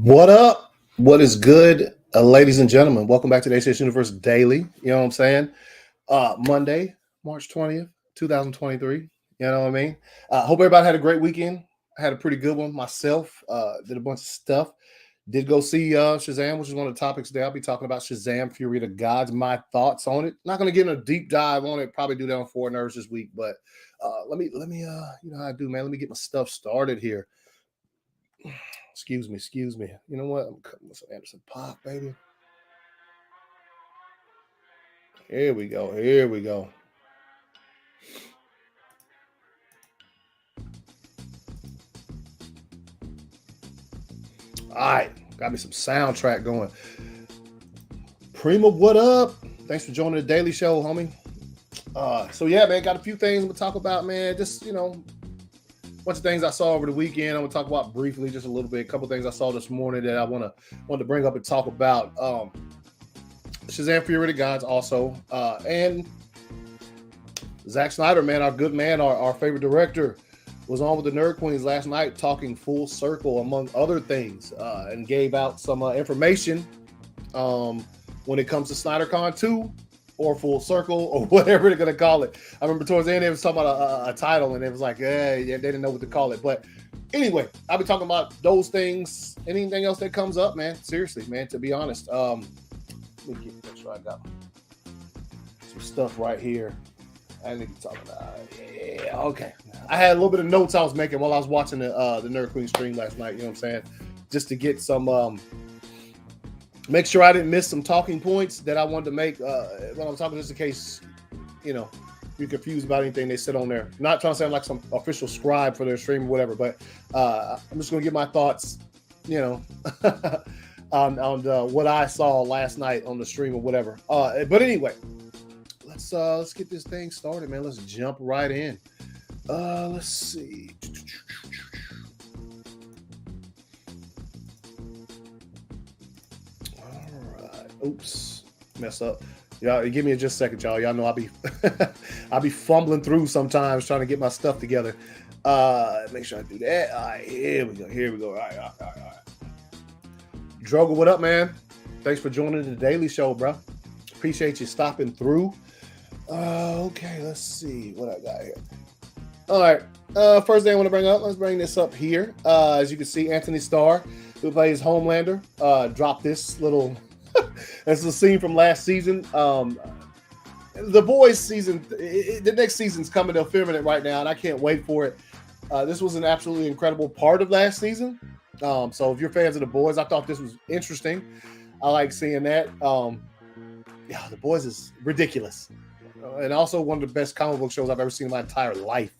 What up? What is good, ladies and gentlemen? Welcome back to the ACS Universe Daily. You know what I'm saying? Monday, March 20th, 2023. You know what I mean? Hope everybody had a great weekend. I had a pretty good one myself. Did a bunch of stuff. Did go see Shazam, which is one of the topics today. I'll be talking about Shazam, Fury of the Gods, my thoughts on it. Not going to get in a deep dive on it. Probably do that on Four Nerves this week. But let me you know how I do, man. Let me get my stuff started here. Excuse me. You know what? I'm cutting with some Anderson Pop, baby. Here we go. All right, got me some soundtrack going. Prima, what up? Thanks for joining the Daily Show, homie. So yeah, man, got a few things I'm gonna talk about, man. Just a bunch of things I saw over the weekend. I'm gonna talk about briefly, just a little bit. A couple things I saw this morning that I wanted to bring up and talk about. Shazam, Fury of the Gods, also, and Zack Snyder, man, our good man, our favorite director, was on with the Nerd Queens last night, talking full circle, among other things, and gave out some information when it comes to SnyderCon 2 or Full Circle or whatever they're gonna call it. I remember towards the end, they was talking about a title, and it was like, yeah, they didn't know what to call it. But anyway, I'll be talking about those things. Anything else that comes up, man? Seriously, man. To be honest, let me make sure I got some stuff right here. I need to talk about. Yeah, okay. I had a little bit of notes I was making while I was watching the Nerd Queen stream last night. You know what I'm saying? Just to get some. Make sure I didn't miss some talking points that I wanted to make when I'm talking, just in case, you're confused about anything they said on there. Not trying to sound like some official scribe for their stream or whatever, but I'm just going to get my thoughts, on what I saw last night on the stream or whatever. But anyway, let's get this thing started, man. Let's jump right in. Let's see. Oops, mess up. Y'all, give me just a second, y'all. Y'all know I'll be fumbling through sometimes trying to get my stuff together. Make sure I do that. All right, here we go. All right. Droga, what up, man? Thanks for joining the Daily Show, bro. Appreciate you stopping through. Okay, let's see what I got here. All right, first thing I want to bring up, let's bring this up here. As you can see, Anthony Starr, who plays Homelander, dropped this little... That's a scene from last season. The Boys season, the next season's coming. They're filming it right now, and I can't wait for it. This was an absolutely incredible part of last season. So if you're fans of The Boys, I thought this was interesting. I like seeing that. Yeah, The Boys is ridiculous. And also one of the best comic book shows I've ever seen in my entire life.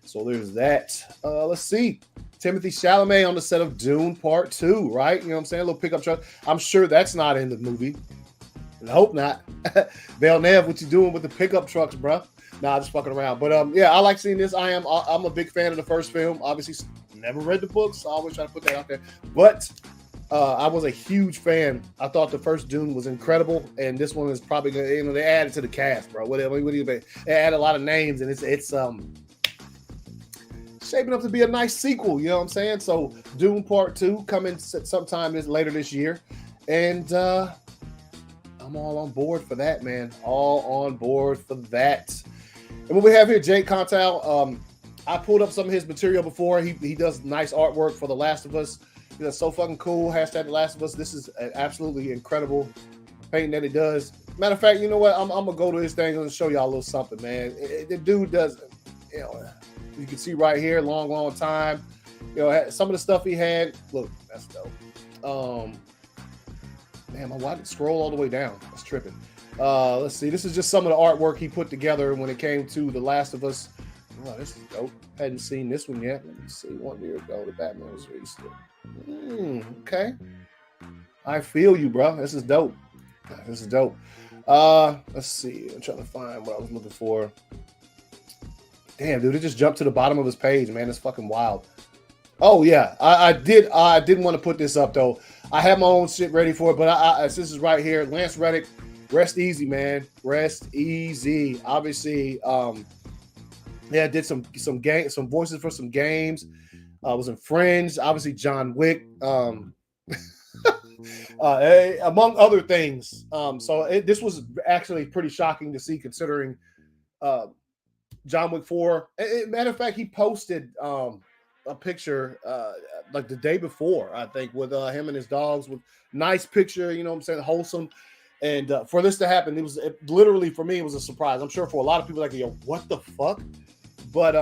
So there's that. Let's see. Timothy Chalamet on the set of Dune Part 2, right? You know what I'm saying? A little pickup truck. I'm sure that's not in the movie. I hope not. Villeneuve, what you doing with the pickup trucks, bro? Nah, just fucking around. But yeah, I like seeing this. I'm a big fan of the first film. Obviously, never read the books, so I always try to put that out there. But I was a huge fan. I thought the first Dune was incredible, and this one is probably gonna, they added to the cast, bro. What do you think? They added a lot of names, and it's shaping up to be a nice sequel, you know what I'm saying? So Dune Part 2 coming sometime later this year. And I'm all on board for that, man. All on board for that. And what we have here, Jake Contal, I pulled up some of his material before. He does nice artwork for The Last of Us. That's so fucking cool. Hashtag The Last of Us. This is an absolutely incredible painting that he does. Matter of fact, you know what? I'm going to go to his thing and show y'all a little something, man. The dude does, you can see right here, long time. Some of the stuff he had. Look, that's dope. Man, why did it scroll all the way down? That's tripping. Let's see. This is just some of the artwork he put together when it came to The Last of Us. Oh, this is dope. Hadn't seen this one yet. Let me see. 1 year ago, the Batman was released. Okay. I feel you, bro. This is dope. Let's see. I'm trying to find what I was looking for. Damn, dude, it just jumped to the bottom of his page, man. It's fucking wild. Oh, yeah. I didn't want to put this up, though. I have my own shit ready for it, but this is right here. Lance Reddick, rest easy, man. Rest easy. Obviously, did some voices for some games. Was in Fringe. Obviously, John Wick. among other things. This was actually pretty shocking to see, considering uh, John Wick 4. Matter of fact, he posted a picture like the day before, I think, with him and his dogs, with nice picture, you know what I'm saying, wholesome. And for this to happen, literally, for me, it was a surprise. I'm sure for a lot of people, like, yo, what the fuck? But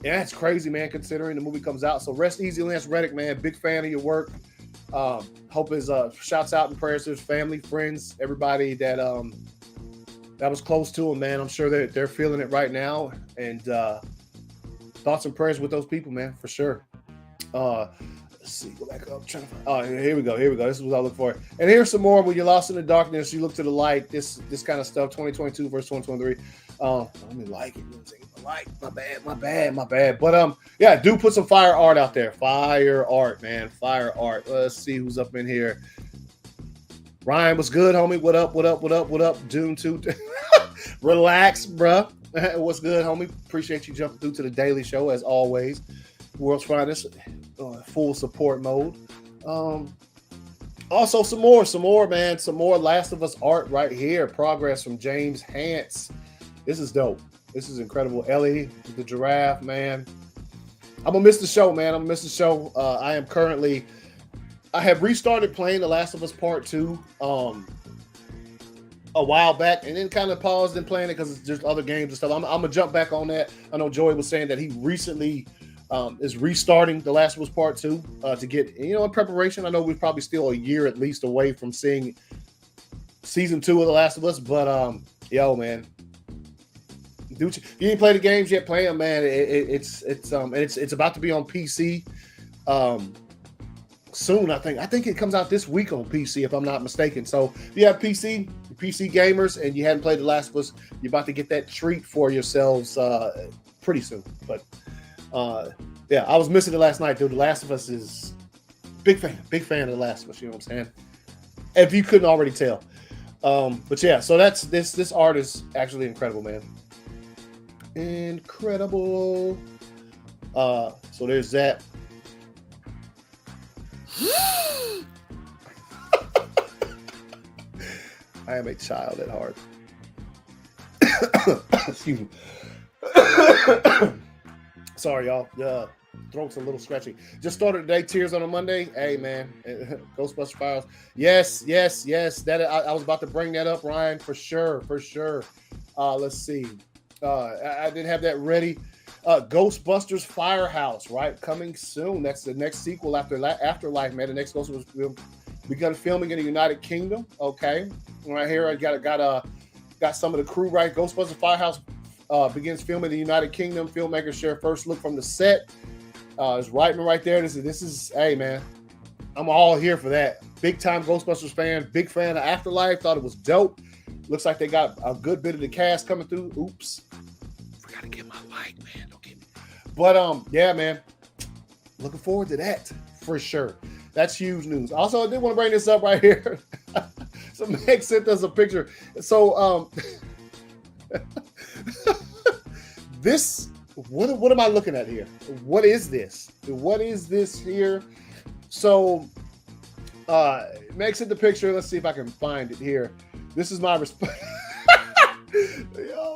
yeah, it's crazy, man, considering the movie comes out. So rest easy, Lance Reddick, man. Big fan of your work. Hope his shouts out and prayers to his family, friends, everybody that was close to him, man. I'm sure they're feeling it right now. And thoughts and prayers with those people, man, for sure. Let's see, go back up. Here we go. This is what I look for. And here's some more. When you're lost in the darkness, you look to the light. This kind of stuff. 2022 versus 2023. Let me like it. My bad. But yeah, do put some fire art out there. Fire art, man. Fire art. Let's see who's up in here. Ryan, what's good, homie? What up? Dune 2. Relax, bruh. What's good, homie? Appreciate you jumping through to the Daily Show, as always. World's Finest, full support mode. Also, some more, man. Some more Last of Us art right here. Progress from James Hance. This is dope. This is incredible. Ellie, the giraffe, man. I'm going to miss the show, man. I have restarted playing The Last of Us Part 2 a while back, and then kind of paused and playing it because it's just other games and stuff. I'm going to jump back on that. I know Joey was saying that he recently is restarting The Last of Us Part 2 to get, in preparation. I know we're probably still a year at least away from seeing season 2 of The Last of Us, but yo, man. Dude, if you ain't played the games yet, play them, man. It's about to be on PC soon. I think it comes out this week on PC, if I'm not mistaken. So if you have PC gamers, and you hadn't played The Last of Us, you're about to get that treat for yourselves pretty soon. But yeah, I was missing it last night, dude. The Last of Us is big fan of The Last of Us. You know what I'm saying? If you couldn't already tell. But yeah, so that's this art is actually incredible, man. Incredible. So there's that. I am a child at heart. Excuse me. Sorry, y'all. Throat's a little scratchy. Just started today. Tears on a Monday. Hey, man. Ghostbusters Files. Yes. That I was about to bring that up, Ryan, for sure. Let's see. I didn't have that ready. Ghostbusters Firehouse, right? Coming soon. That's the next sequel after Afterlife, man. The next Ghostbusters will begun filming in the United Kingdom. Okay, right here I got some of the crew, right? Ghostbusters Firehouse begins filming in the United Kingdom. Filmmakers share first look from the set. It's Reitman right there. This is hey, man. I'm all here for that. Big time Ghostbusters fan. Big fan of Afterlife. Thought it was dope. Looks like they got a good bit of the cast coming through. Oops. Forgot to get my light, man. Don't get me. But yeah, man. Looking forward to that for sure. That's huge news. Also, I did want to bring this up right here. So Meg sent us a picture. So this what am I looking at here? What is this? What is this here? So Meg sent the picture. Let's see if I can find it here. This is my response.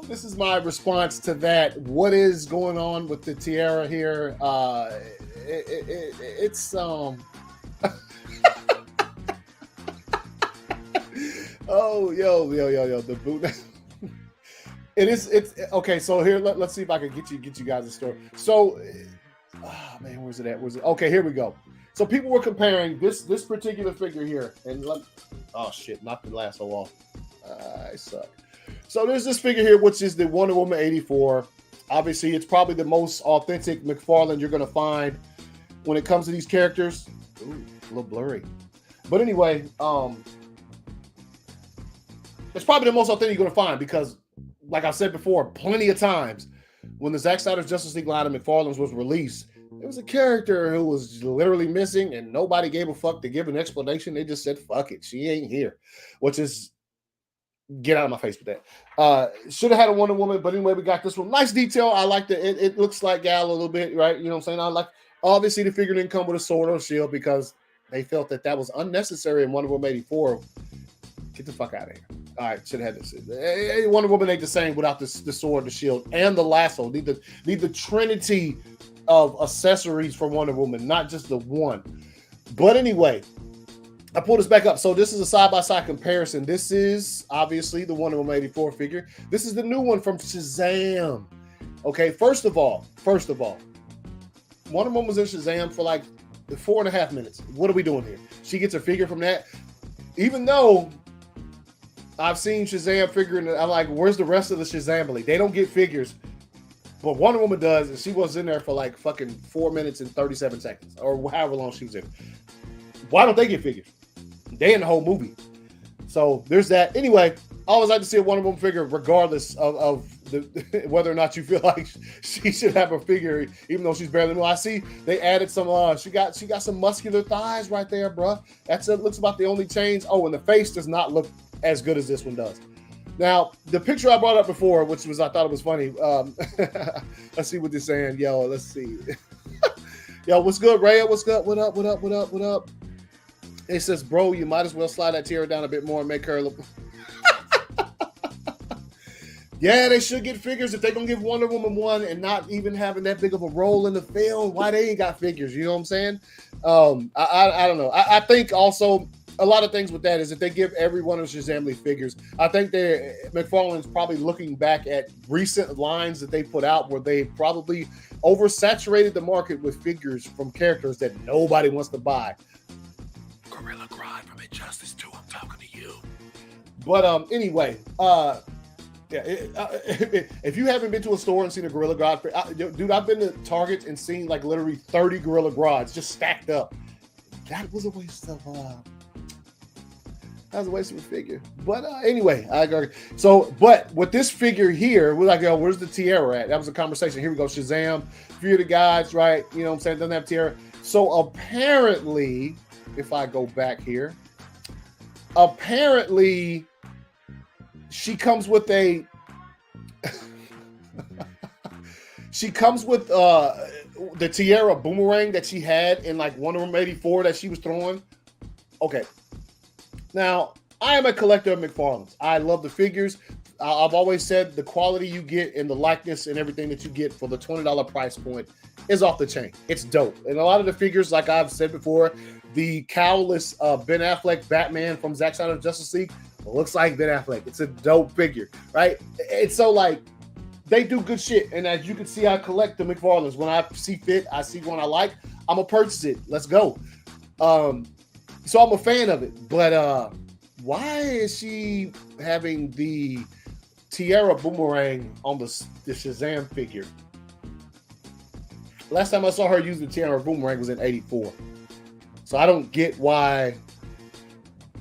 This is my response to that. What is going on with the tiara here? It's oh yo the boot. It's okay. So here, let's see if I can get you guys a story. So, man, where's it at? Okay, here we go. So people were comparing this particular figure here, and oh shit, knocked the lasso off. I suck. So there's this figure here, which is the Wonder Woman 84. Obviously, it's probably the most authentic McFarlane you're gonna find when it comes to these characters. Ooh, a little blurry, but anyway, it's probably the most authentic you're gonna find because, like I said before, plenty of times when the Zack Snyder's Justice League line of McFarlane's was released, there was a character who was literally missing, and nobody gave a fuck to give an explanation. They just said, "Fuck it, she ain't here," which is get out of my face with that. Should have had a Wonder Woman, but anyway, we got this one. Nice detail. I like the. It looks like Gal a little bit, right? You know what I'm saying? I like. Obviously, the figure didn't come with a sword or a shield because They felt that was unnecessary in Wonder Woman 84. Get the fuck out of here. All right, should have had this. Wonder Woman ain't the same without the sword, the shield, and the lasso. Need the trinity of accessories for Wonder Woman, not just the one. But anyway, I pulled this back up. So this is a side-by-side comparison. This is obviously the Wonder Woman 84 figure. This is the new one from Shazam. Okay, first of all, Wonder Woman was in Shazam for like 4.5 minutes. What are we doing here? She gets her figure from that. Even though I've seen Shazam figure, and I'm like, where's the rest of the Shazam League? They don't get figures. But Wonder Woman does, and she was in there for like fucking 4 minutes and 37 seconds, or however long she was in. Why don't they get figures? They in the whole movie. So there's that. Anyway, I always like to see a Wonder Woman figure, regardless of whether or not you feel like she should have a figure, even though she's barely new. I see they added some. She got some muscular thighs right there, bro. Looks about the only change. Oh, and the face does not look as good as this one does. Now, the picture I brought up before, which was I thought it was funny. Let's see what they're saying. Yo, let's see. Yo, what's good, Ray? What's good? What up? What up? What up? What up? It says, bro, you might as well slide that tiara down a bit more and make her look. Yeah, they should get figures if they're going to give Wonder Woman one and not even having that big of a role in the film. Why they ain't got figures? You know what I'm saying? I don't know. I think also a lot of things with that is if they give every one of Shazam League figures, I think McFarlane's probably looking back at recent lines that they put out where they probably oversaturated the market with figures from characters that nobody wants to buy. Gorilla Grodd from Injustice 2, I'm talking to you. But anyway, if you haven't been to a store and seen a Gorilla Grodd, dude, I've been to Target and seen like literally 30 Gorilla Grods just stacked up. That was a waste of a figure. But anyway, but with this figure here, we're like, yo, where's the tiara at? That was a conversation. Here we go, Shazam, Fear of the Gods, right? You know what I'm saying? Doesn't have tiara. So apparently, if I go back here, apparently she comes with the tiara boomerang that she had in like Wonder Woman 84 that she was throwing. Okay. Now, I am a collector of McFarlane's. I love the figures. I've always said the quality you get and the likeness and everything that you get for the $20 price point is off the chain. It's dope. And a lot of the figures, like I've said before, the cowless Ben Affleck Batman from Zack Snyder's Justice League looks like Ben Affleck. It's a dope figure, right? It's so like, they do good shit. And as you can see, I collect the McFarlane's. When I see fit, I see one I like, I'm going to purchase it. Let's go. So I'm a fan of it. But why is she having the tiara boomerang on the Shazam figure? Last time I saw her use the tiara boomerang was in 84. So I don't get why.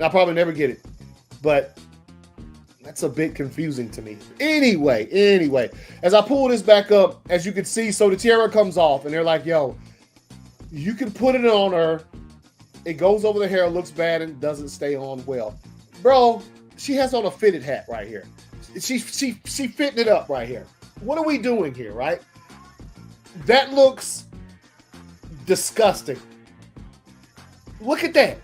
I'll probably never get it. But that's a bit confusing to me. Anyway, as I pull this back up, as you can see, so the tiara comes off and they're like, yo, you can put it on her. It goes over the hair, looks bad, and doesn't stay on well. Bro, she has on a fitted hat right here. She fitting it up right here. What are we doing here, right? That looks disgusting. Look at that.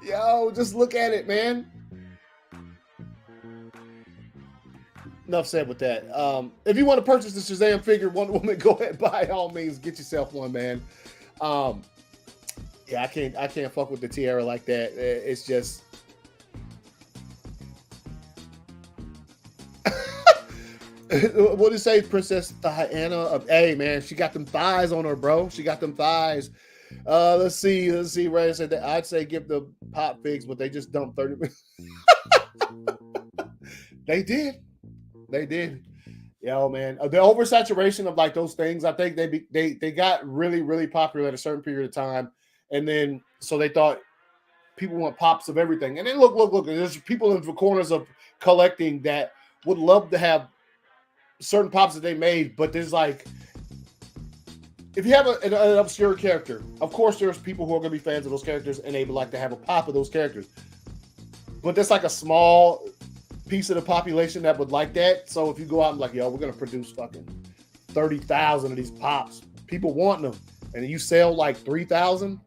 Yo, just look at it, man. Enough said with that. If you want to purchase the Shazam figure, Wonder Woman, go ahead, by all means, get yourself one, man. Yeah, I can't fuck with the tiara like that. It's just. What did it say, Princess Diana? Hey, man, she got them thighs on her, bro. She got them thighs. Let's see. Ray said that I'd say give the pop figs, but they just dumped 30 minutes. They did. Yo, man, the oversaturation of like those things, I think they got really, really popular at a certain period of time, and then so they thought people want pops of everything, and then look. There's people in the corners of collecting that would love to have certain pops that they made, but there's like, if you have an obscure character, of course there's people who are going to be fans of those characters and they would like to have a pop of those characters, but there's like a small piece of the population that would like that. So if you go out and like, yo, we're going to produce fucking 30,000 of these pops, people want them, and you sell like 3,000,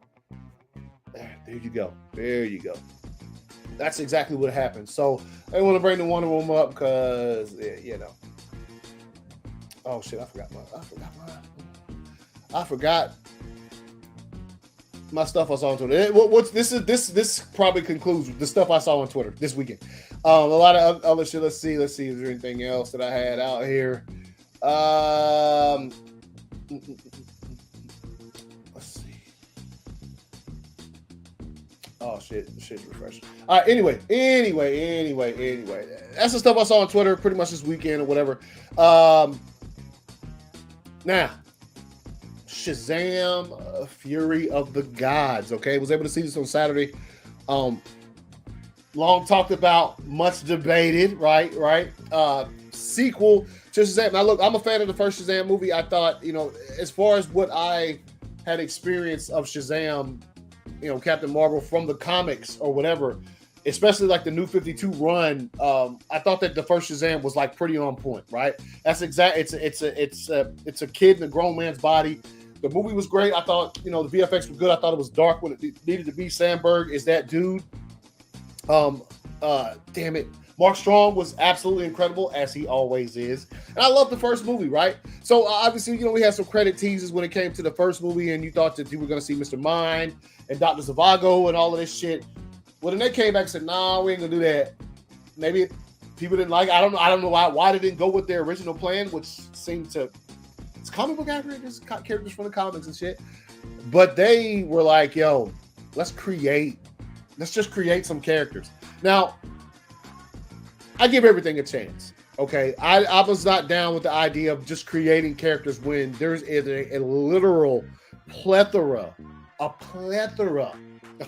there you go. There you go. That's exactly what happened. So I want to bring the Wonder Woman up because, you know. Oh shit! I forgot my stuff I saw on Twitter. This probably concludes the stuff I saw on Twitter this weekend. A lot of other shit. Let's see. Is there anything else that I had out here? Let's see. Oh shit! Shit's refreshing. All right. Anyway. That's the stuff I saw on Twitter pretty much this weekend or whatever. Now, Shazam, Fury of the Gods. Okay, was able to see this on Saturday. Long talked about, much debated. Right. Sequel to Shazam. Now, look, I'm a fan of the first Shazam movie. I thought, you know, as far as what I had experienced of Shazam, you know, Captain Marvel from the comics or whatever, especially like the New 52 run, I thought that the first Shazam was like pretty on point, right? That's exact. It's a kid in a grown man's body. The movie was great. I thought, you know, the VFX was good. I thought it was dark when it needed to be. Sandberg is that dude. Damn it. Mark Strong was absolutely incredible, as he always is. And I love the first movie, right? So obviously, you know, we had some credit teases when it came to the first movie, and you thought that you were going to see Mr. Mind and Dr. Zhivago and all of this shit. Well, then they came back and said, "Nah, we ain't gonna do that." Maybe people didn't like it. I don't know why they didn't go with their original plan, which seemed to, it's comic book accurate, just characters from the comics and shit. But they were like, "Yo, let's just create some characters." Now, I give everything a chance. Okay, I was not down with the idea of just creating characters when there's a literal plethora,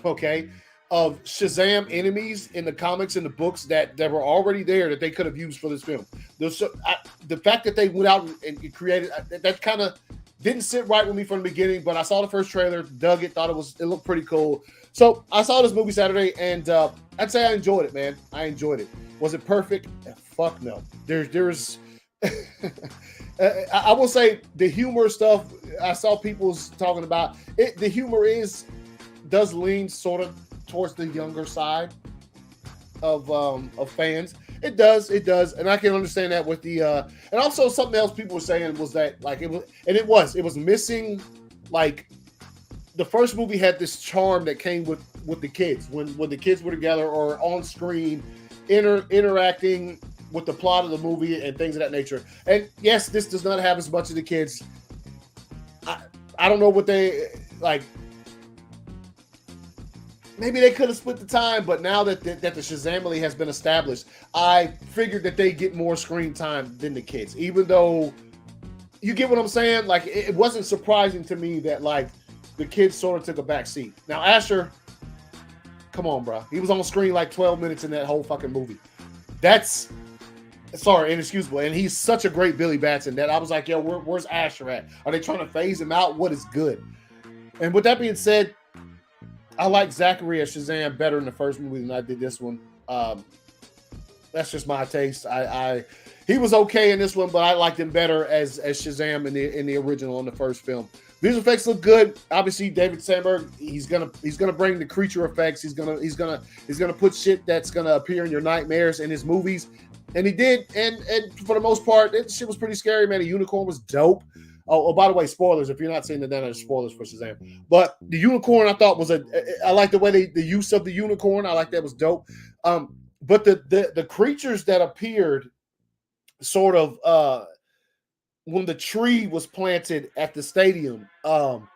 okay, of Shazam enemies in the comics and the books that were already there that they could have used for this film. The fact that they went out and created that kind of didn't sit right with me from the beginning, but I saw the first trailer, dug it, thought it looked pretty cool. So I saw this movie Saturday, and I'd say I enjoyed it, man. I enjoyed it. Was it perfect? Fuck no. There's I will say the humor stuff I saw people talking about it. The humor does lean sort of towards the younger side of fans. It does, and I can understand that with the and also something else people were saying was that like it was missing, like the first movie had this charm that came with the kids when the kids were together or on screen interacting with the plot of the movie and things of that nature. And yes, this does not have as much of the kids. I don't know what they like. Maybe they could have split the time, but now that the Shazamily has been established, I figured that they get more screen time than the kids. Even though, you get what I'm saying? Like, it wasn't surprising to me that, like, the kids sort of took a back seat. Now, Asher, come on, bro. He was on screen like 12 minutes in that whole fucking movie. That's, sorry, inexcusable. And he's such a great Billy Batson that I was like, yo, where's Asher at? Are they trying to phase him out? What is good? And with that being said, I like Zachary as Shazam better in the first movie than I did this one. That's just my taste. He was okay in this one, but I liked him better as Shazam in the original, in the first film. Visual effects look good. Obviously, David Sandberg, he's gonna bring the creature effects. He's gonna put shit that's gonna appear in your nightmares in his movies, and he did. And for the most part, that shit was pretty scary, man. The unicorn was dope. Oh, by the way, spoilers. If you're not seeing it, then there's spoilers for Shazam. But the unicorn, I thought I like the way the use of the unicorn. I like that was dope. But the creatures that appeared, sort of when the tree was planted at the stadium, kind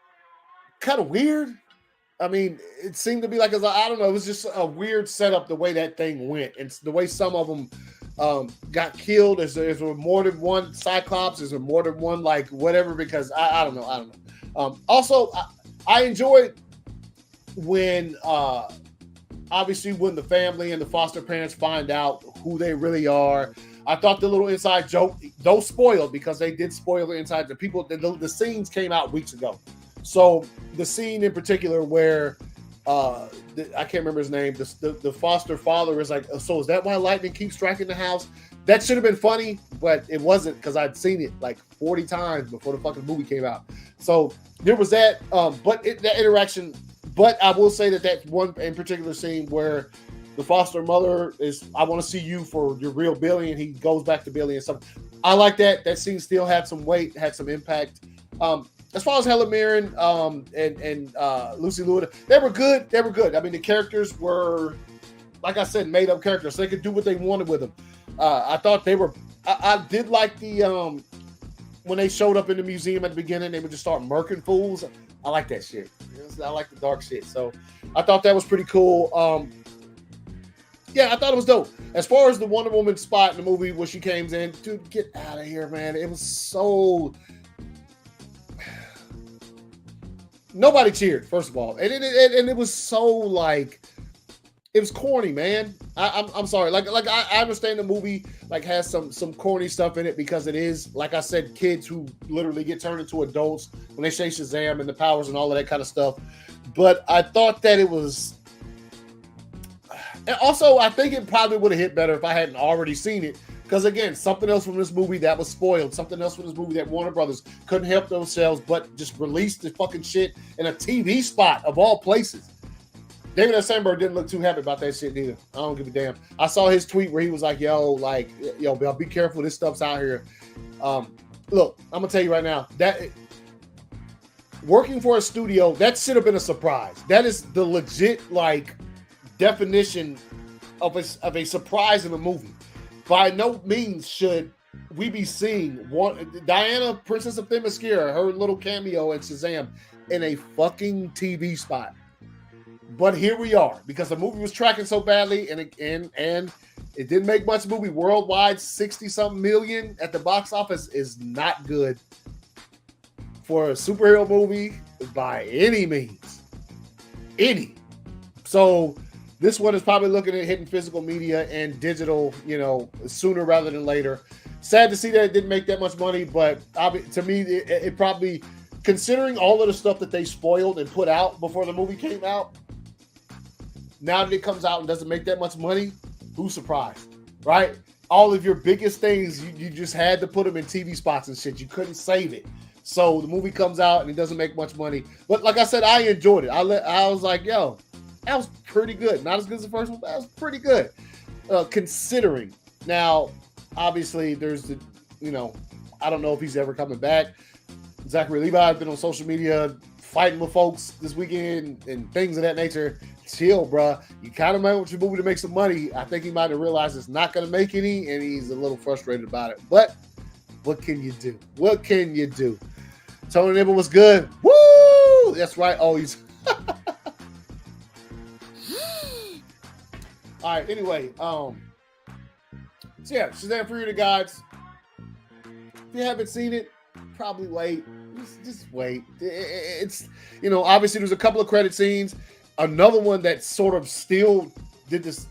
of weird. I mean, it seemed to be like, I don't know, it was just a weird setup the way that thing went, and the way some of them got killed. Is there more than one Cyclops? Is there more than one, like, whatever? Because I don't know. Also, I enjoyed when obviously when the family and the foster parents find out who they really are. I thought the little inside joke, though spoiled, because they did spoil the inside. The people, the scenes came out weeks ago. So the scene in particular where I can't remember his name. The foster father is like, so is that why lightning keeps striking the house? That should have been funny, but it wasn't because I'd seen it like 40 times before the fucking movie came out. So there was that, that interaction. But I will say that one in particular scene where the foster mother is, I want to see you for your real Billy, and he goes back to Billy and stuff. I like that. That scene still had some weight, had some impact. As far as Helen Mirren and Lucy Liu, they were good. They were good. I mean, the characters were, like I said, made up characters. So they could do what they wanted with them. I thought they were. I did like the when they showed up in the museum at the beginning, they would just start murking fools. I like that shit. I like the dark shit. So I thought that was pretty cool. Yeah, I thought it was dope. As far as the Wonder Woman spot in the movie where she came in, dude, get out of here, man. It was so... Nobody cheered, first of all. And it was so, like... It was corny, man. I'm sorry. Like I understand the movie like has some corny stuff in it because it is, like I said, kids who literally get turned into adults when they say Shazam and the powers and all of that kind of stuff. But I thought that it was... And also, I think it probably would have hit better if I hadn't already seen it. Because again, something else from this movie that was spoiled, something else from this movie that Warner Brothers couldn't help themselves but just released the fucking shit in a TV spot of all places. David S. Sandberg didn't look too happy about that shit either. I don't give a damn. I saw his tweet where he was like, yo, be careful. This stuff's out here. Look, I'm going to tell you right now, that working for a studio, that should have been a surprise. That is the legit, like, definition of a surprise in a movie. By no means should we be seeing Diana, Princess of Themyscira, her little cameo in Shazam in a fucking TV spot. But here we are because the movie was tracking so badly, and it didn't make much movie worldwide. 60-something million at the box office is not good for a superhero movie by any means. So this one is probably looking at hitting physical media and digital, sooner rather than later. Sad to see that it didn't make that much money, but to me, it probably, considering all of the stuff that they spoiled and put out before the movie came out, now that it comes out and doesn't make that much money, who's surprised, right? All of your biggest things, you just had to put them in TV spots and shit. You couldn't save it. So the movie comes out and it doesn't make much money. But like I said, I enjoyed it. I was like, yo, that was pretty good. Not as good as the first one, but that was pretty good. Considering. Now, obviously, there's the, I don't know if he's ever coming back. Zachary Levi has been on social media fighting with folks this weekend and things of that nature. Chill, bruh. You kind of might want your movie to make some money. I think he might have realized it's not going to make any, and he's a little frustrated about it. But what can you do? What can you do? Tony Nibble was good. Woo! That's right. Oh, he's... All right, anyway, so yeah, Shazam Fury of the Gods. If you haven't seen it, probably wait. Just wait. It's, obviously there's a couple of credit scenes. Another one that sort of still did this,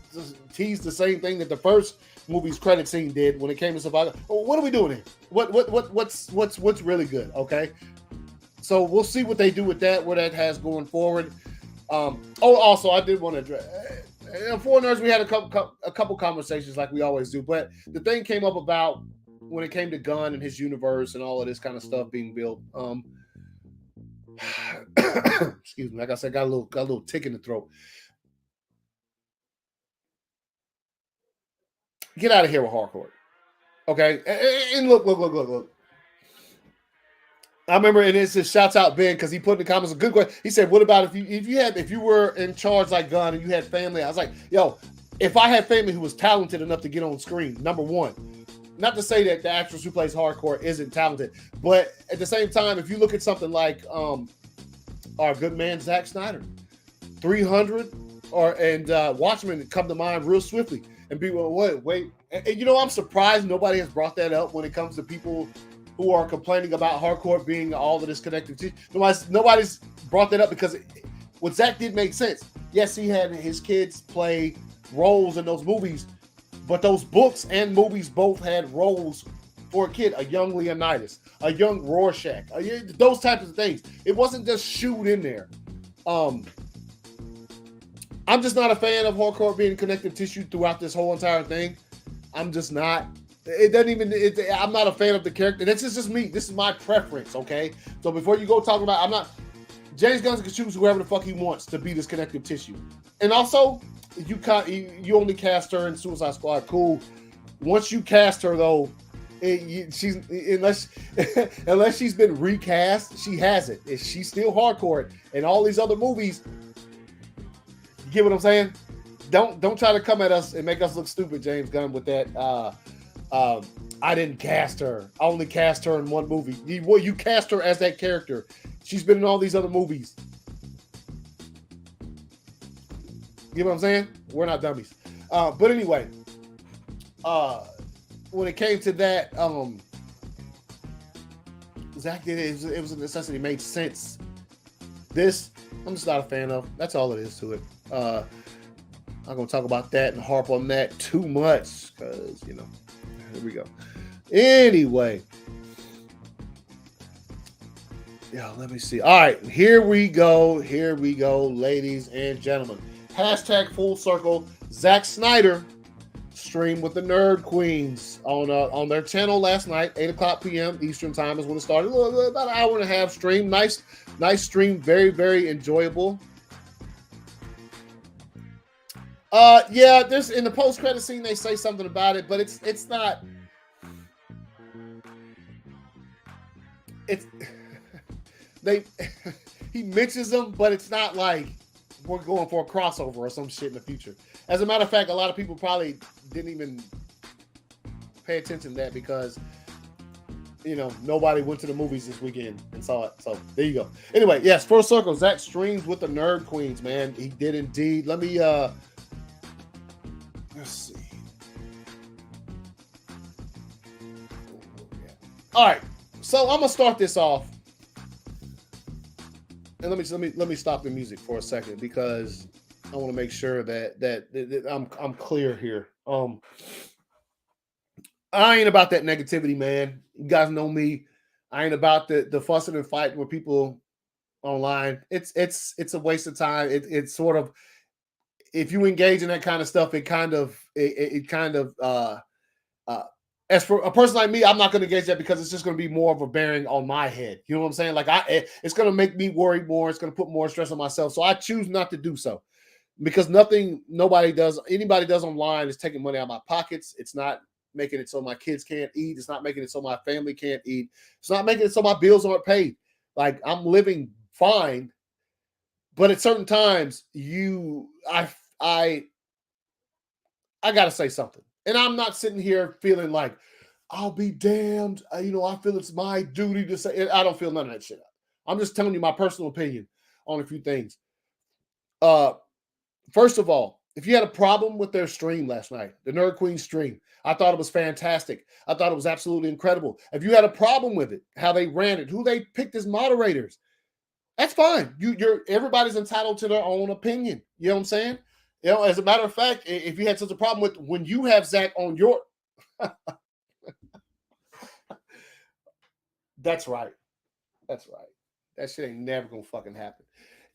teased the same thing that the first movie's credit scene did when it came to survival. What are we doing here? What's really good? Okay, so we'll see what they do with that, where that has going forward. Also, I did want to address. For Nerds, we had a couple conversations like we always do, but the thing came up about when it came to Gunn and his universe and all of this kind of stuff being built. Excuse me, like I said, got a little tick in the throat. Get out of here with hardcore, okay? And look. I remember, and it says shouts out Ben because he put in the comments a good question. He said, "What about if you were in charge like Gunn and you had family?" I was like, "Yo, if I had family who was talented enough to get on screen, number one." Not to say that the actress who plays hardcore isn't talented, but at the same time, if you look at something like our good man Zack Snyder, 300 and Watchmen come to mind real swiftly, and people wait, and I'm surprised nobody has brought that up when it comes to people who are complaining about hardcore being all of this connective. Nobody's brought that up because what Zack did make sense. Yes, he had his kids play roles in those movies. But those books and movies both had roles for a kid, a young Leonidas, a young Rorschach, those types of things. It wasn't just shoot in there. I'm just not a fan of hardcore being connective tissue throughout this whole entire thing. I'm just not. It doesn't even. I'm not a fan of the character. This is just me. This is my preference. Okay. So before you go talking about, I'm not. James Gunn can choose whoever the fuck he wants to be this connective tissue. And also, you only cast her in Suicide Squad. Cool. Once you cast her though, she's unless she's been recast, she hasn't. She's still hardcore. And all these other movies, you get what I'm saying? Don't try to come at us and make us look stupid, James Gunn, with that. I didn't cast her. I only cast her in one movie. You cast her as that character. She's been in all these other movies. You know what I'm saying? We're not dummies. But anyway, when it came to that, Zack did it. It was a necessity. It made sense. This, I'm just not a fan of. That's all it is to it. I'm going to talk about that and harp on that too much because, here we go. Anyway. Yeah, let me see. All right, here we go. Here we go, ladies and gentlemen. Hashtag full circle. Zack Snyder streamed with the Nerd Queens on their channel last night, 8 o'clock p.m. Eastern time is when it started. About an hour and a half stream. Nice stream. Very, very enjoyable. Yeah, there's in the post-credit scene they say something about it, but it's not. It's he mentions them, but it's not like we're going for a crossover or some shit in the future. As a matter of fact, a lot of people probably didn't even pay attention to that because nobody went to the movies this weekend and saw it. So there you go. Anyway, yes, full circle. Zack streams with the Nerd Queens, man. He did indeed. Let me let's see. All right, so I'm gonna start this off, and let me stop the music for a second because I want to make sure that I'm clear here. I ain't about that negativity, man. You guys know me. I ain't about the fussing and fighting with people online. It's a waste of time. It's sort of, if you engage in that kind of stuff, as for a person like me, I'm not going to engage that because it's just going to be more of a bearing on my head. You know what I'm saying? Like it's going to make me worry more. It's going to put more stress on myself. So I choose not to do so because anybody does online is taking money out of my pockets. It's not making it so my kids can't eat. It's not making it so my family can't eat. It's not making it so my bills aren't paid. Like I'm living fine. But at certain times, I gotta say something, and I'm not sitting here feeling like I'll be damned. I feel it's my duty to say. I don't feel none of that shit. I'm just telling you my personal opinion on a few things. First of all, if you had a problem with their stream last night, the Nerd Queen stream, I thought it was fantastic. I thought it was absolutely incredible. If you had a problem with it, how they ran it, who they picked as moderators. That's fine. Everybody's entitled to their own opinion. You know what I'm saying? As a matter of fact, if you had such a problem with when you have Zack on your, that's right. That shit ain't never gonna fucking happen.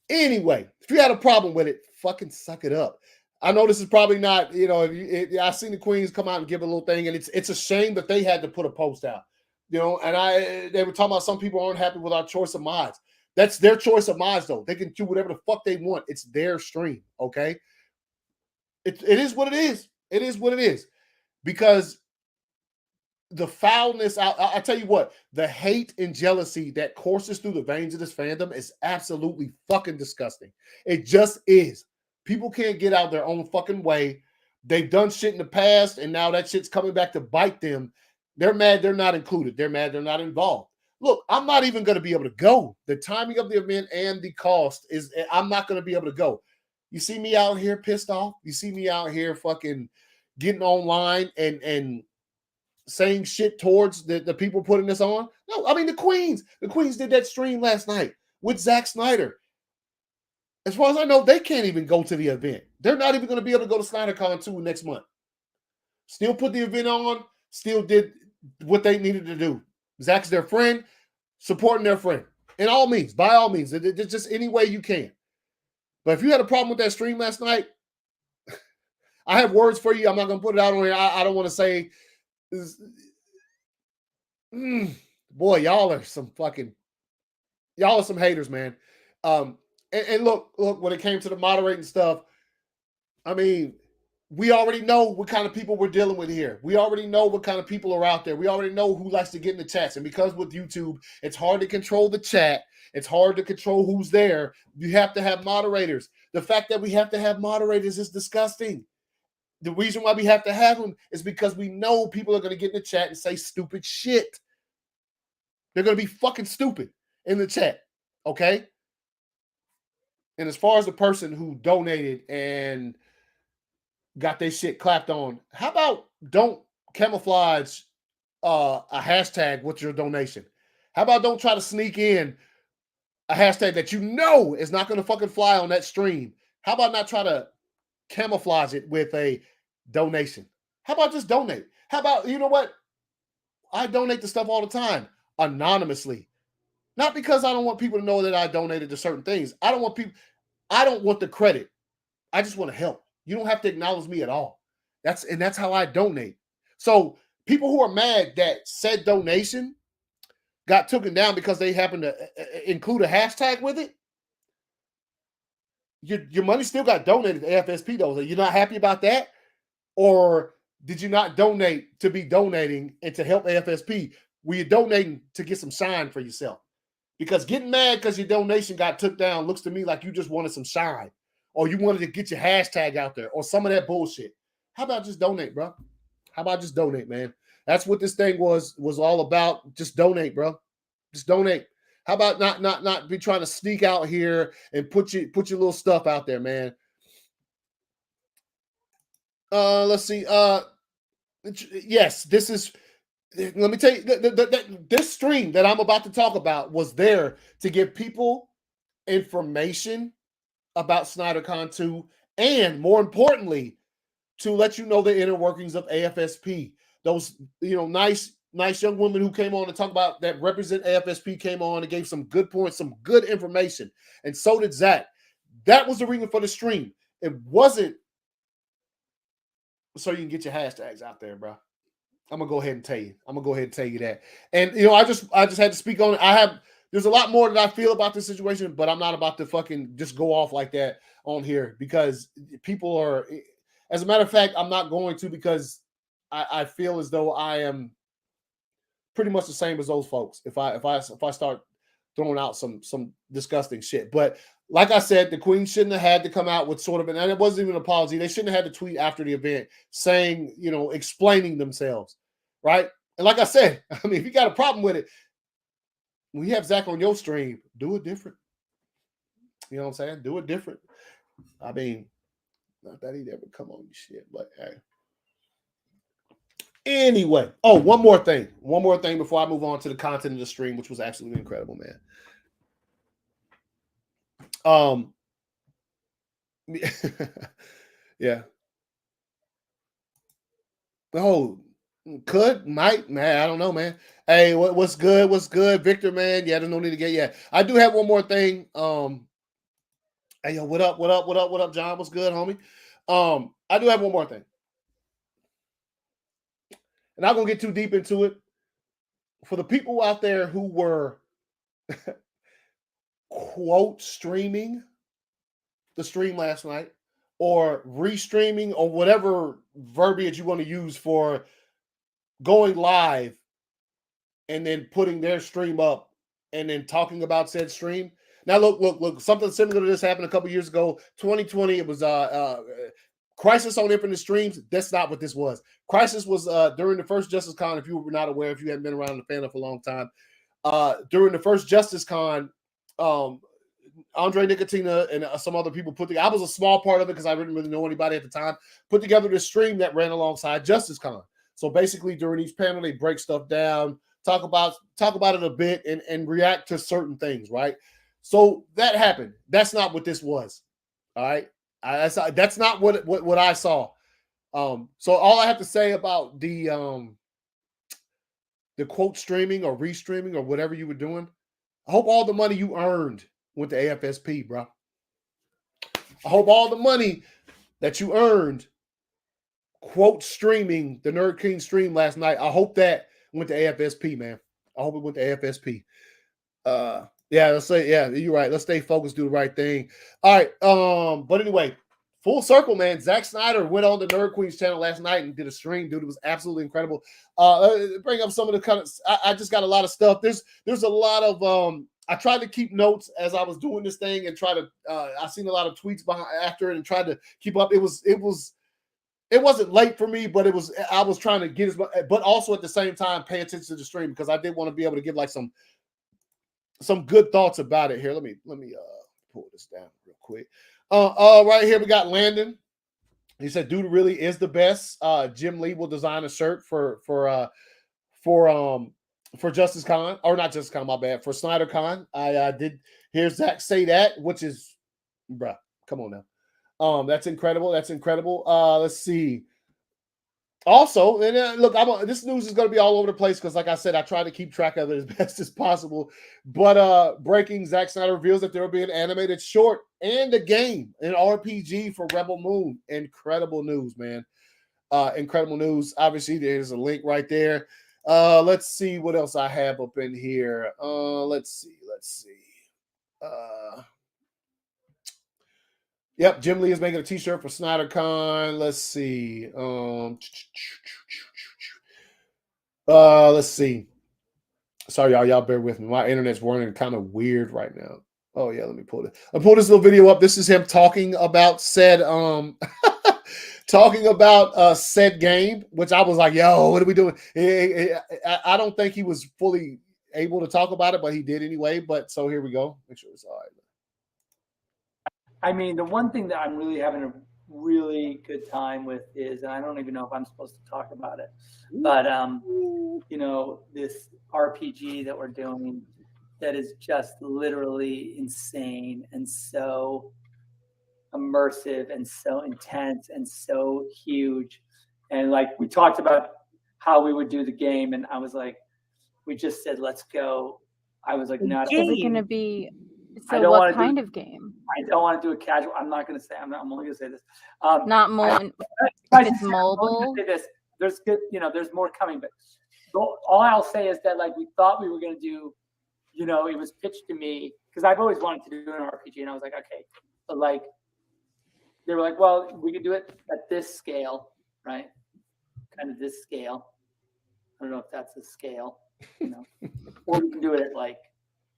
Anyway, if you had a problem with it, fucking suck it up. I know this is probably not, I've seen the Queens come out and give a little thing, and it's a shame that they had to put a post out, and they were talking about some people aren't happy with our choice of mods. That's their choice of mods, though. They can do whatever the fuck they want. It's their stream, okay? It is what it is. It is what it is. Because the foulness, I tell you what, the hate and jealousy that courses through the veins of this fandom is absolutely fucking disgusting. It just is. People can't get out their own fucking way. They've done shit in the past, and now that shit's coming back to bite them. They're mad they're not included. They're mad they're not involved. Look, I'm not even going to be able to go. The timing of the event and the cost is, I'm not going to be able to go. You see me out here pissed off? You see me out here fucking getting online and saying shit towards the people putting this on? No, I mean the Queens. The Queens did that stream last night with Zack Snyder. As far as I know, they can't even go to the event. They're not even going to be able to go to SnyderCon 2 next month. Still put the event on, still did what they needed to do. Zack's their friend, supporting their friend. In all means, by all means, just any way you can. But if you had a problem with that stream last night, I have words for you. I'm not going to put it out on here. I don't want to say Boy, y'all are some haters, man. And look, when it came to the moderating stuff, I mean, we already know what kind of people we're dealing with here. We already know what kind of people are out there. We already know who likes to get in the chats. And because with YouTube, it's hard to control the chat. It's hard to control who's there. You have to have moderators. The fact that we have to have moderators is disgusting. The reason why we have to have them is because we know people are going to get in the chat and say stupid shit. They're going to be fucking stupid in the chat. Okay? And as far as the person who donated and got their shit clapped on, how about don't camouflage a hashtag with your donation? How about don't try to sneak in a hashtag that you know is not going to fucking fly on that stream? How about not try to camouflage it with a donation? How about just donate? How about, you know what? I donate the stuff all the time anonymously. Not because I don't want people to know that I donated to certain things. I don't want the credit. I just want to help. You don't have to acknowledge me at all. That's how I donate. So people who are mad that said donation got taken down because they happened to include a hashtag with it, your money still got donated to AFSP though. You're not happy about that? Or did you not donate to be donating and to help AFSP? Were you donating to get some shine for yourself? Because getting mad because your donation got took down looks to me like you just wanted some shine, or you wanted to get your hashtag out there, or some of that bullshit. How about just donate, bro? How about just donate, man? That's what this thing was all about. Just donate, bro. Just donate. How about not be trying to sneak out here and put your little stuff out there, man? Let's see. Yes, this is. Let me tell you, this stream that I'm about to talk about was there to give people information about SnyderCon 2, and more importantly, to let you know the inner workings of AFSP. Those, nice young women who came on to talk about that represent AFSP came on and gave some good points, some good information, and so did Zack. That was the reason for the stream. It wasn't so you can get your hashtags out there, bro. I'm gonna go ahead and tell you. That. And I just had to speak on it. There's a lot more that I feel about this situation, but I'm not about to fucking just go off like that on here because people are. As a matter of fact, I'm not going to, because I feel as though I am pretty much the same as those folks. If I start throwing out some disgusting shit, but like I said, the Queen shouldn't have had to come out with sort of and it wasn't even an apology. They shouldn't have had to tweet after the event saying, explaining themselves, right? And like I said, I mean, if you got a problem with it, when you have Zack on your stream, do it different. You know what I'm saying? Do it different. I mean, not that he'd ever come on your shit, but hey. Anyway, one more thing before I move on to the content of the stream, which was absolutely incredible, man. Yeah. Oh, might, man. I don't know, man. Hey, what's good? What's good, Victor, man? Yeah, there's no need to get. Yeah, I do have one more thing. Hey, yo, what up, John? What's good, homie? I do have one more thing, and I'm gonna get too deep into it. For the people out there who were quote streaming the stream last night, or restreaming, or whatever verbiage you want to use for going live and then putting their stream up and then talking about said stream. Now, look, something similar to this happened a couple years ago. 2020, it was Crisis on Infinite Streams. That's not what this was. Crisis was during the first Justice Con, if you were not aware, if you hadn't been around the fandom for a long time. During the first Justice Con, Andre Nicotina and some other people put together. I was a small part of it because I didn't really know anybody at the time. Put together this stream that ran alongside Justice Con. So basically, during each panel, they break stuff down, talk about it a bit, and react to certain things, right? So that happened. That's not what this was. All right, that's not what I saw. So all I have to say about the quote streaming or restreaming or whatever you were doing, I hope all the money you earned went to AFSP, bro. I hope all the money that you earned quote streaming the Nerd King stream last night. I hope that went to AFSP, man. I hope it went to AFSP. Yeah, let's say, yeah, you're right. Let's stay focused, do the right thing. All right. But anyway, full circle, man. Zack Snyder went on the Nerd Queens channel last night and did a stream, dude. It was absolutely incredible. Bring up some of the kind of, I just got a lot of stuff. There's a lot of I tried to keep notes as I was doing this thing and try to I seen a lot of tweets behind after it and tried to keep up. It wasn't late for me, but I was trying to get as much, but also at the same time pay attention to the stream because I did want to be able to give like some good thoughts about it here. Let me pull this down real quick. Right here we got Landon. He said, "Dude really is the best. Jim Lee will design a shirt for Justice Con, or not Justice Con, my bad, for Snyder Con." I did hear Zack say that, which is, bruh, come on now. That's incredible. That's incredible. Let's see. Also, and look, this news is going to be all over the place because, like I said, I try to keep track of it as best as possible. But breaking, Zack Snyder reveals that there will be an animated short and a game, an RPG for Rebel Moon. Incredible news, man. Incredible news. Obviously, there's a link right there. Let's see what else I have up in here. Let's see. Yep, Jim Lee is making a t-shirt for SnyderCon. Let's see. Let's see. Sorry, y'all bear with me. My internet's running kind of weird right now. Oh yeah, let me pull it. I pulled this little video up. This is him talking about said said game, which I was like, yo, what are we doing? I don't think he was fully able to talk about it, but he did anyway. But so here we go. Make sure it's all right. I mean, the one thing that I'm really having a really good time with is, and I don't even know if I'm supposed to talk about it, but you know, this RPG that we're doing that is just literally insane and so immersive and so intense and so huge. And like we talked about how we would do the game, and I was like, we just said, let's go. I was like, no, is it going to be? So what kind of game? I don't want to do a casual. I'm not going to say. I'm only going to say this. Not more. It's mobile. There's good. You know, there's more coming. But all I'll say is that like we thought we were going to do. You know, it was pitched to me because I've always wanted to do an RPG, and I was like, okay, but like they were like, well, we could do it at this scale, right? Kind of this scale. I don't know if that's a scale, you know, or we can do it at like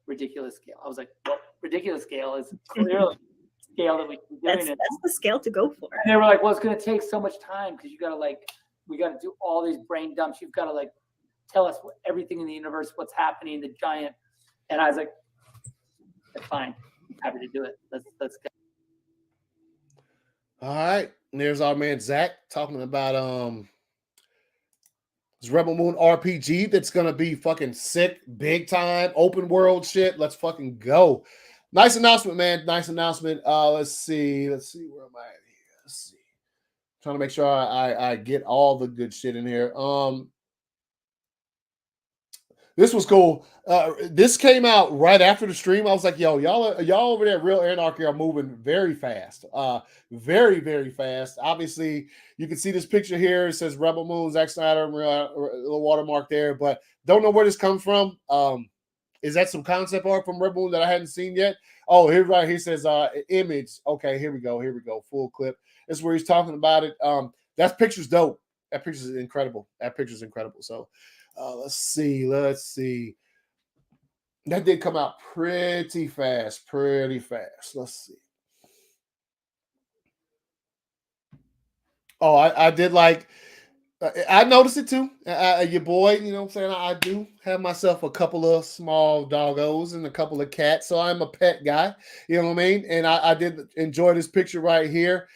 ridiculous scale. I was like, well, ridiculous scale is clearly scale that we can do. That's the scale to go for. And they were like, well, it's going to take so much time because you got to like, we got to do all these brain dumps. You've got to like tell us everything in the universe, what's happening, the giant. And I was like, fine, I'm happy to do it. Let's go. All right, and there's our man Zack talking about this Rebel Moon RPG that's gonna be fucking sick, big time, open world shit. Let's fucking go. Nice announcement, man. Nice announcement. Let's see. Where am I at here? Let's see. Trying to make sure I get all the good shit in here. This was cool. This came out right after the stream. I was like, yo, y'all over there at Real Anarchy are moving very fast. Very, very fast. Obviously, you can see this picture here. It says Rebel Moon, Zack Snyder, little watermark there, but don't know where this comes from. Is that some concept art from Rebel Moon that I hadn't seen yet? Oh, here right here says image. Okay, here we go. Full clip. This is where he's talking about it. That picture's dope. That picture's incredible. So let's see. That did come out pretty fast. Let's see. Oh, I did like, I noticed it too. Your boy, you know what I'm saying? I do have myself a couple of small doggos and a couple of cats, so I'm a pet guy. You know what I mean? And I did enjoy this picture right here.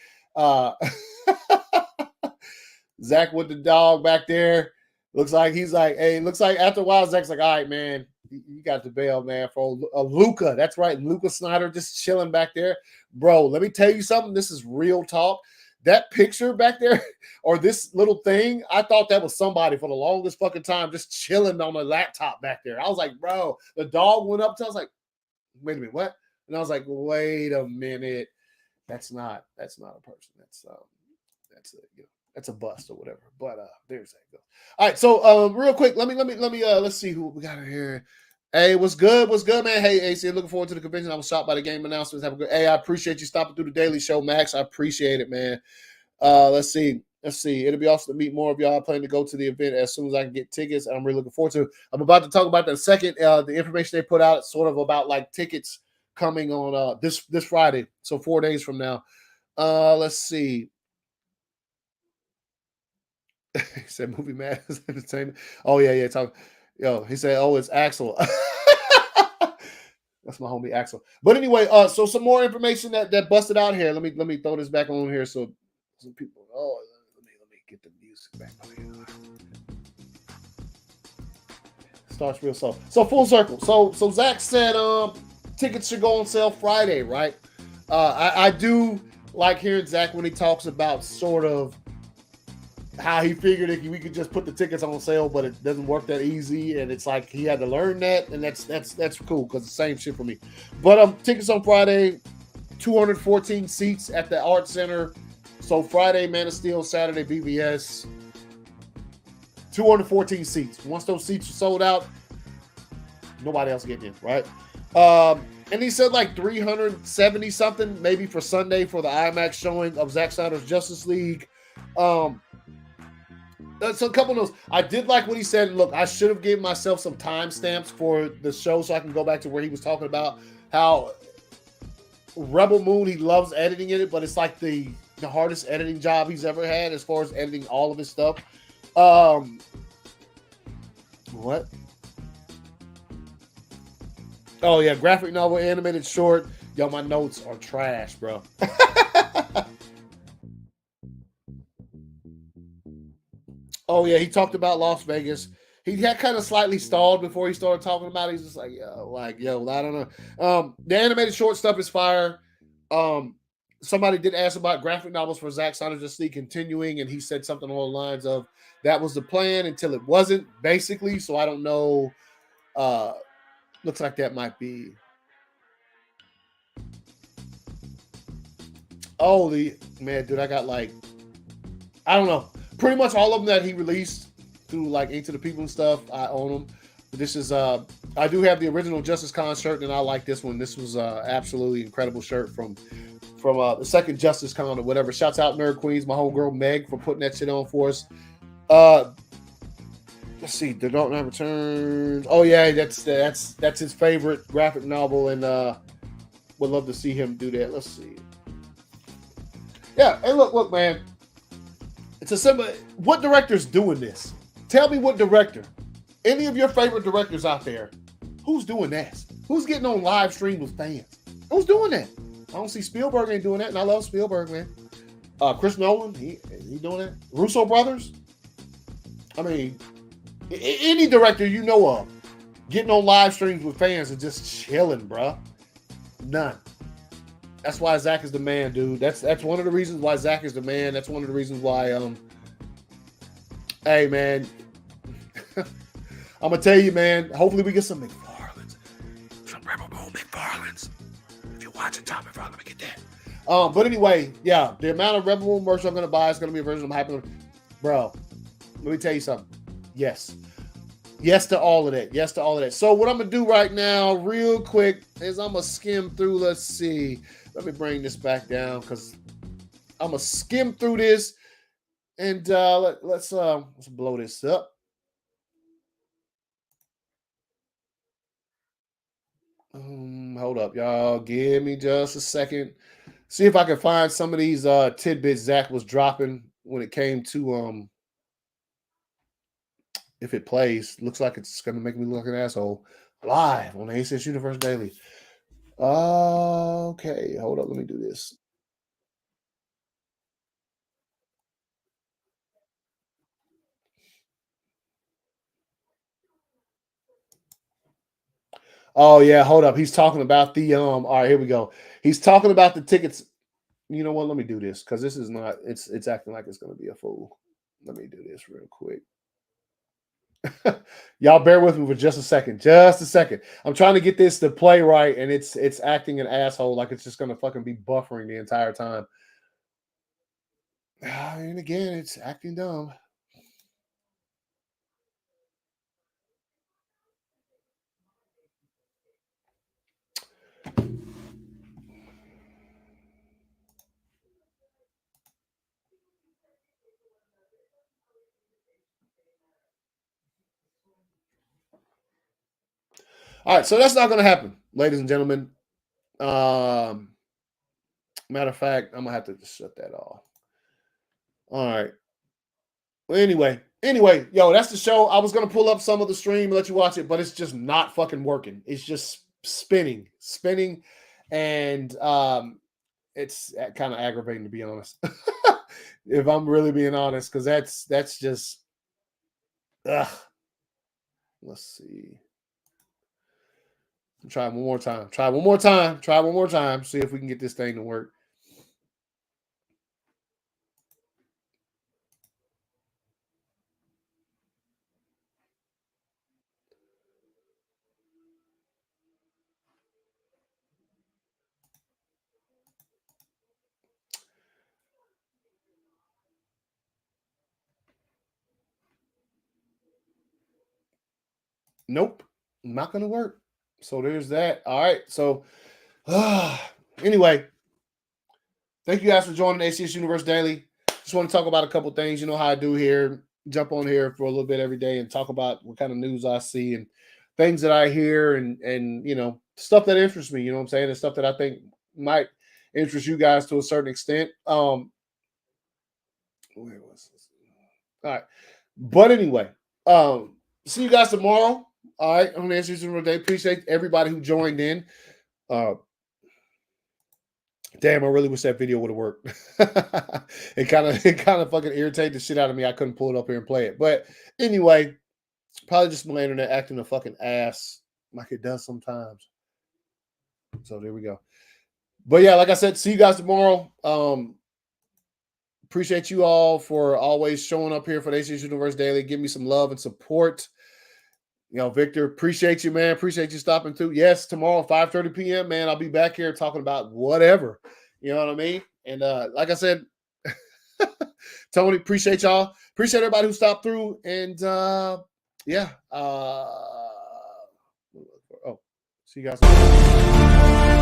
Zack with the dog back there. Looks like he's like, hey, looks like after a while, Zack's like, all right, man, you got the bail, man, for Luca. That's right. Luca Snyder just chilling back there. Bro, let me tell you something. This is real talk. That picture back there, or this little thing, I thought that was somebody for the longest fucking time just chilling on my laptop back there. I was like, bro, the dog went up to, I was like, wait a minute, what? And I was like, wait a minute. That's not a person. That's that's a bust or whatever. But there's that goes. All right, so real quick, let me let's see who we got here. Hey, what's good? What's good, man? Hey, AC, looking forward to the convention. I was shocked by the game announcements. Have a good. Hey, I appreciate you stopping through the Daily Show, Max. I appreciate it, man. Let's see. It'll be awesome to meet more of y'all. I plan to go to the event as soon as I can get tickets. I'm really looking forward to it. I'm about to talk about that second. The information they put out, sort of about like tickets coming on this Friday, so 4 days from now. Let's see. He said movie matters entertainment. Oh yeah. He said, oh, it's Axel. That's my homie Axel. But anyway, so some more information that busted out here. Let me throw this back on here so some people. Oh, let me get the music back on here. Starts real slow. So full circle. So Zack said tickets should go on sale Friday, right? I do like hearing Zack when he talks about sort of how he figured we could just put the tickets on sale, but it doesn't work that easy, and it's like he had to learn that, and that's cool because the same shit for me. But tickets on Friday, 214 seats at the Art Center. So Friday, Man of Steel, Saturday, BVS, 214 seats. Once those seats are sold out, nobody else getting in, right? And he said like 370 something maybe for Sunday for the IMAX showing of Zack Snyder's Justice League. So a couple of those. I did like what he said. Look, I should have given myself some timestamps for the show so I can go back to where he was talking about how Rebel Moon, he loves editing it, but it's like the hardest editing job he's ever had as far as editing all of his stuff. What? Oh, yeah, graphic novel, animated short. Yo, my notes are trash, bro. Oh, yeah, he talked about Las Vegas. He had kind of slightly stalled before he started talking about it. He's just like, yo, I don't know. The animated short stuff is fire. Somebody did ask about graphic novels for Zack Snyder's Justice League continuing, and he said something along the lines of, that was the plan until it wasn't, basically. So I don't know. Looks like that might be. Oh, man, dude, I got like, I don't know. Pretty much all of them that he released through like Into the People and stuff, I own them. This is I do have the original Justice Con shirt, and I like this one. This was absolutely incredible shirt from the second Justice Con or whatever. Shouts out Nerd Queens, my homegirl Meg, for putting that shit on for us. Let's see, The Dark Knight Returns. Oh yeah, that's his favorite graphic novel, and would love to see him do that. Let's see. Yeah, and look, man. It's a simple. What director's doing this? Tell me what director. Any of your favorite directors out there, who's doing that? Who's getting on live stream with fans? Who's doing that? I don't see Spielberg ain't doing that, and I love Spielberg, man. Chris Nolan, he doing that. Russo brothers. I mean, any director you know of getting on live streams with fans and just chilling, bro. None. That's why Zack is the man, dude. That's one of the reasons why Zack is the man. That's one of the reasons why hey man, I'm gonna tell you, man, hopefully we get some McFarlanes. Some Rebel Moon McFarlanes. If you're watching Tom McFarlane, let me get that. But anyway, yeah, the amount of Rebel Moon merch I'm gonna buy is gonna be a version of hyping. Bro, let me tell you something. Yes. Yes to all of that. Yes to all of that. So what I'm gonna do right now, real quick, is I'm gonna skim through. Let's see. Let me bring this back down because I'm gonna skim through this, and let's blow this up. Hold up, y'all. Give me just a second. See if I can find some of these tidbits Zack was dropping when it came to if it plays. Looks like it's gonna make me look like an asshole live on the ACS Universe Daily. Okay, hold up. Let me do this. Oh yeah, hold up. He's talking about the all right, here we go. He's talking about the tickets. You know what? Let me do this because this is not it's acting like it's gonna be a fool. Let me do this real quick. Y'all bear with me for just a second. Just a second. I'm trying to get this to play right, and it's acting an asshole like it's just gonna fucking be buffering the entire time. And again, it's acting dumb. All right, so that's not going to happen, ladies and gentlemen. Matter of fact, I'm going to have to just shut that off. All right. Well, anyway, yo, that's the show. I was going to pull up some of the stream, let you watch it, but it's just not fucking working. It's just spinning. And it's kind of aggravating, to be honest. If I'm really being honest, because that's just, ugh. Let's see. Try one more time. Try one more time. See if we can get this thing to work. Nope, not going to work. So there's that. All right. So anyway, thank you guys for joining ACS Universe Daily. Just want to talk about a couple things. You know how I do here. Jump on here for a little bit every day and talk about what kind of news I see and things that I hear and you know, stuff that interests me. You know what I'm saying? And stuff that I think might interest you guys to a certain extent. Where was this? All right. But anyway, see you guys tomorrow. All right, on the ACS Universe Day. Appreciate everybody who joined in. Damn, I really wish that video would have worked. It kind of fucking irritated the shit out of me. I couldn't pull it up here and play it. But anyway, probably just my internet acting a fucking ass like it does sometimes. So there we go. But yeah, like I said, see you guys tomorrow. Appreciate you all for always showing up here for the ACS Universe Daily. Give me some love and support. You know, Victor, appreciate you, man. Appreciate you stopping through. Yes, tomorrow, 5:30 p.m., man, I'll be back here talking about whatever. You know what I mean? And like I said, Tony, appreciate y'all. Appreciate everybody who stopped through. And yeah. See you guys.